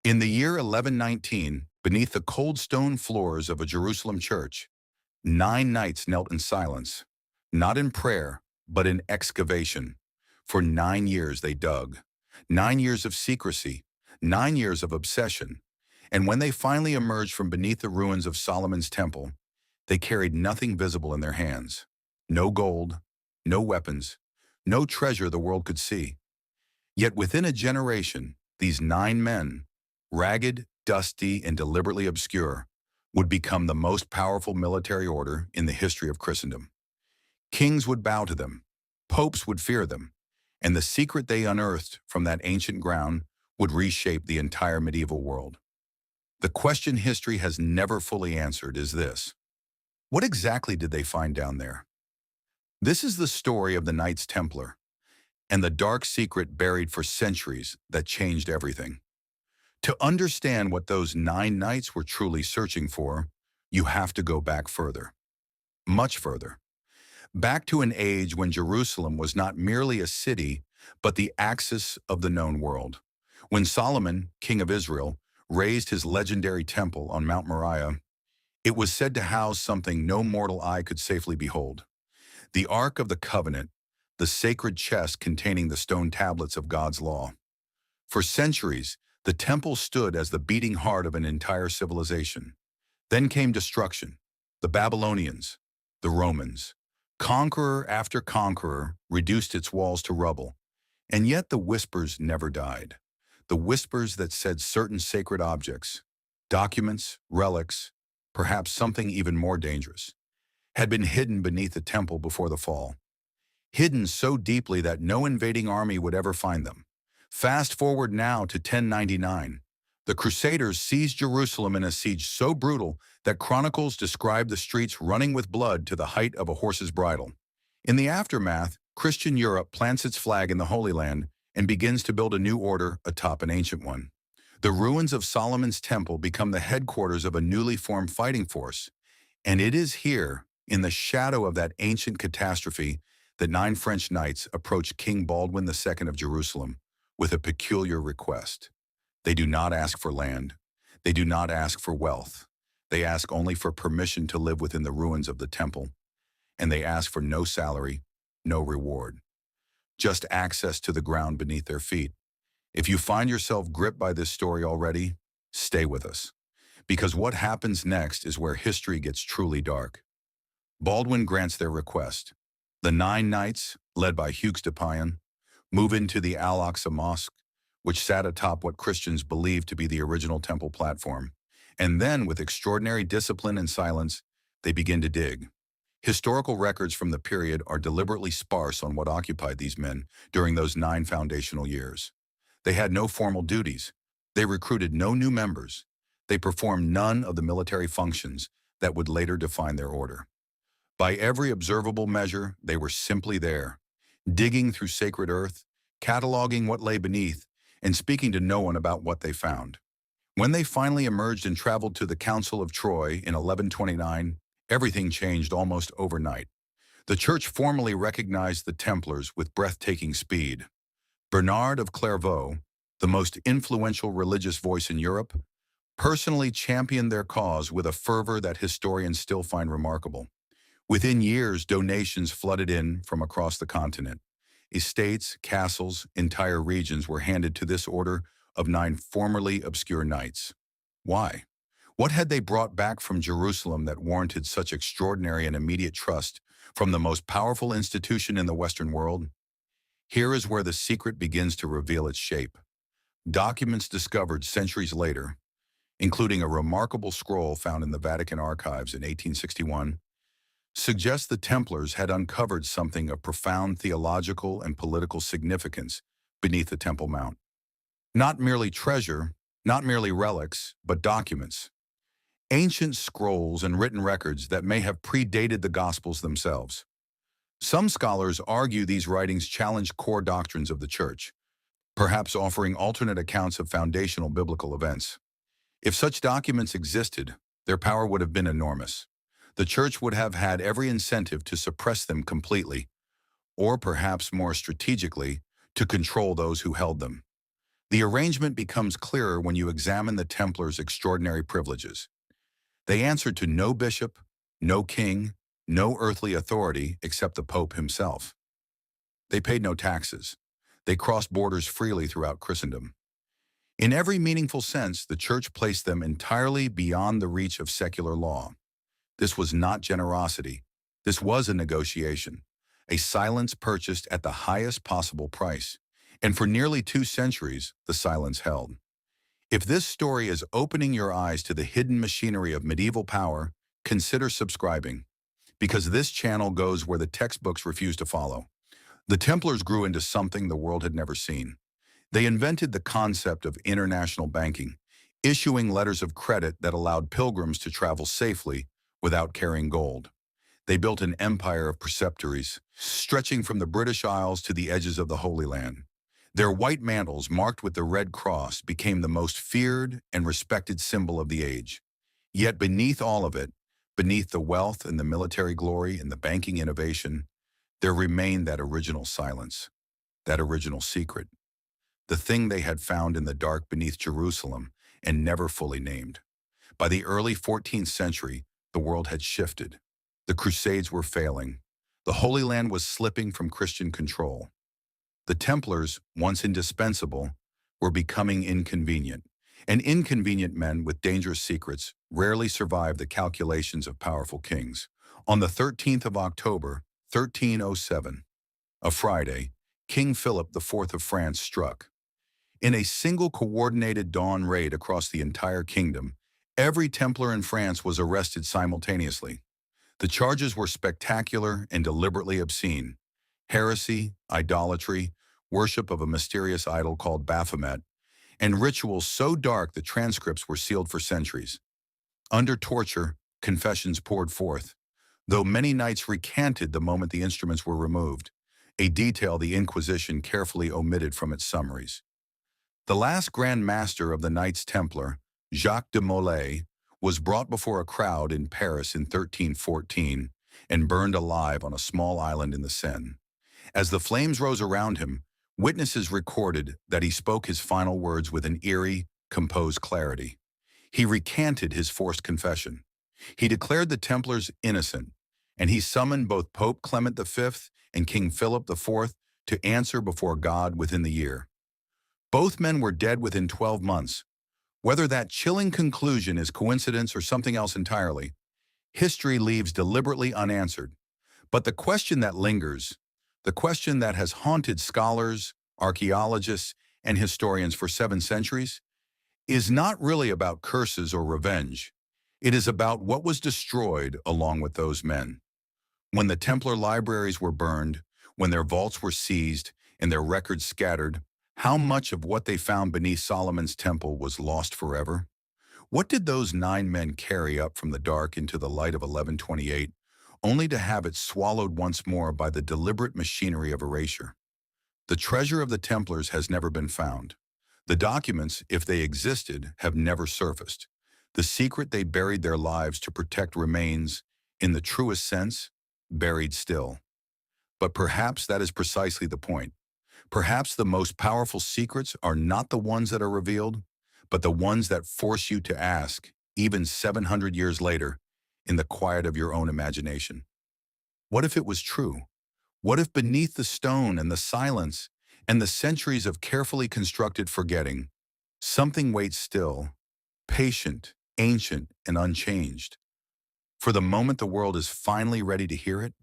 In the year 1119, beneath the cold stone floors of a Jerusalem church, 9 knights knelt in silence, not in prayer, but in excavation. For 9 years they dug, 9 years of secrecy, 9 years of obsession. And when they finally emerged from beneath the ruins of Solomon's temple, they carried nothing visible in their hands. No gold, no weapons, no treasure the world could see. Yet within a generation, these 9 men, ragged, dusty, and deliberately obscure, would become the most powerful military order in the history of Christendom. Kings would bow to them, popes would fear them, and the secret they unearthed from that ancient ground would reshape the entire medieval world. The question history has never fully answered is this: what exactly did they find down there? This is the story of the Knights Templar and the dark secret buried for centuries that changed everything. To understand what those 9 knights were truly searching for, you have to go back further, much further, back to an age when Jerusalem was not merely a city, but the axis of the known world. When Solomon, king of Israel, raised his legendary temple on Mount Moriah, it was said to house something no mortal eye could safely behold: the Ark of the Covenant, the sacred chest containing the stone tablets of God's law. For centuries, the temple stood as the beating heart of an entire civilization. Then came destruction: the Babylonians, the Romans. Conqueror after conqueror reduced its walls to rubble, and yet the whispers never died. The whispers that said certain sacred objects, documents, relics, perhaps something even more dangerous, had been hidden beneath the temple before the fall. Hidden so deeply that no invading army would ever find them. Fast forward now to 1099. The Crusaders seized Jerusalem in a siege so brutal that chronicles describe the streets running with blood to the height of a horse's bridle. In the aftermath, Christian Europe plants its flag in the Holy Land and begins to build a new order atop an ancient one. The ruins of Solomon's temple become the headquarters of a newly formed fighting force, and it is here, in the shadow of that ancient catastrophe, that 9 French knights approach King Baldwin II of Jerusalem with a peculiar request. They do not ask for land. They do not ask for wealth. They ask only for permission to live within the ruins of the temple. And they ask for no salary, no reward, just access to the ground beneath their feet. If you find yourself gripped by this story already, stay with us, because what happens next is where history gets truly dark. Baldwin grants their request. The 9 knights, led by Hughes de Payens, move into the Al-Aqsa Mosque, which sat atop what Christians believed to be the original temple platform. And then, with extraordinary discipline and silence, they begin to dig. Historical records from the period are deliberately sparse on what occupied these men during those 9 foundational years. They had no formal duties. They recruited no new members. They performed none of the military functions that would later define their order. By every observable measure, they were simply there, digging through sacred earth, cataloging what lay beneath, and speaking to no one about what they found. When they finally emerged and traveled to the Council of Troy in 1129, everything changed almost overnight. The church formally recognized the Templars with breathtaking speed. Bernard of Clairvaux, the most influential religious voice in Europe, personally championed their cause with a fervor that historians still find remarkable. Within years, donations flooded in from across the continent. Estates, castles, entire regions were handed to this order of 9 formerly obscure knights. Why? What had they brought back from Jerusalem that warranted such extraordinary and immediate trust from the most powerful institution in the Western world? Here is where the secret begins to reveal its shape. Documents discovered centuries later, including a remarkable scroll found in the Vatican archives in 1861, suggest the Templars had uncovered something of profound theological and political significance beneath the Temple Mount. Not merely treasure, not merely relics, but documents. Ancient scrolls and written records that may have predated the Gospels themselves. Some scholars argue these writings challenge core doctrines of the Church, perhaps offering alternate accounts of foundational biblical events. If such documents existed, their power would have been enormous. The Church would have had every incentive to suppress them completely, or perhaps more strategically, to control those who held them. The arrangement becomes clearer when you examine the Templars' extraordinary privileges. They answered to no bishop, no king, no earthly authority except the Pope himself. They paid no taxes. They crossed borders freely throughout Christendom. In every meaningful sense, the Church placed them entirely beyond the reach of secular law. This was not generosity. This was a negotiation, a silence purchased at the highest possible price. And for nearly 2 centuries, the silence held. If this story is opening your eyes to the hidden machinery of medieval power, consider subscribing, because this channel goes where the textbooks refuse to follow. The Templars grew into something the world had never seen. They invented the concept of international banking, issuing letters of credit that allowed pilgrims to travel safely without carrying gold. They built an empire of preceptories, stretching from the British Isles to the edges of the Holy Land. Their white mantles, marked with the Red Cross, became the most feared and respected symbol of the age. Yet beneath all of it, beneath the wealth and the military glory and the banking innovation, there remained that original silence, that original secret, the thing they had found in the dark beneath Jerusalem and never fully named. By the early 14th century, the world had shifted. The Crusades were failing. The Holy Land was slipping from Christian control. The Templars, once indispensable, were becoming inconvenient, and inconvenient men with dangerous secrets rarely survive the calculations of powerful kings. On the 13th of October, 1307, a Friday, King Philip IV of France struck. In a single coordinated dawn raid across the entire kingdom, every Templar in France was arrested simultaneously. The charges were spectacular and deliberately obscene: heresy, idolatry, worship of a mysterious idol called Baphomet, and rituals so dark the transcripts were sealed for centuries. Under torture, confessions poured forth, though many knights recanted the moment the instruments were removed, a detail the Inquisition carefully omitted from its summaries. The last Grand Master of the Knights Templar, Jacques de Molay, was brought before a crowd in Paris in 1314 and burned alive on a small island in the Seine. As the flames rose around him, witnesses recorded that he spoke his final words with an eerie, composed clarity. He recanted his forced confession. He declared the Templars innocent, and he summoned both Pope Clement V and King Philip IV to answer before God within the year. Both men were dead within 12 months. Whether that chilling conclusion is coincidence or something else entirely, history leaves deliberately unanswered. But the question that lingers, the question that has haunted scholars, archaeologists, and historians for 7 centuries, is not really about curses or revenge. It is about what was destroyed along with those men. When the Templar libraries were burned, when their vaults were seized and their records scattered, how much of what they found beneath Solomon's temple was lost forever? What did those 9 men carry up from the dark into the light of 1128, only to have it swallowed once more by the deliberate machinery of erasure? The treasure of the Templars has never been found. The documents, if they existed, have never surfaced. The secret they buried their lives to protect remains, in the truest sense, buried still. But perhaps that is precisely the point. Perhaps the most powerful secrets are not the ones that are revealed, but the ones that force you to ask, even 700 years later, in the quiet of your own imagination. What if it was true? What if beneath the stone and the silence and the centuries of carefully constructed forgetting, something waits still, patient, ancient, and unchanged? For the moment the world is finally ready to hear it,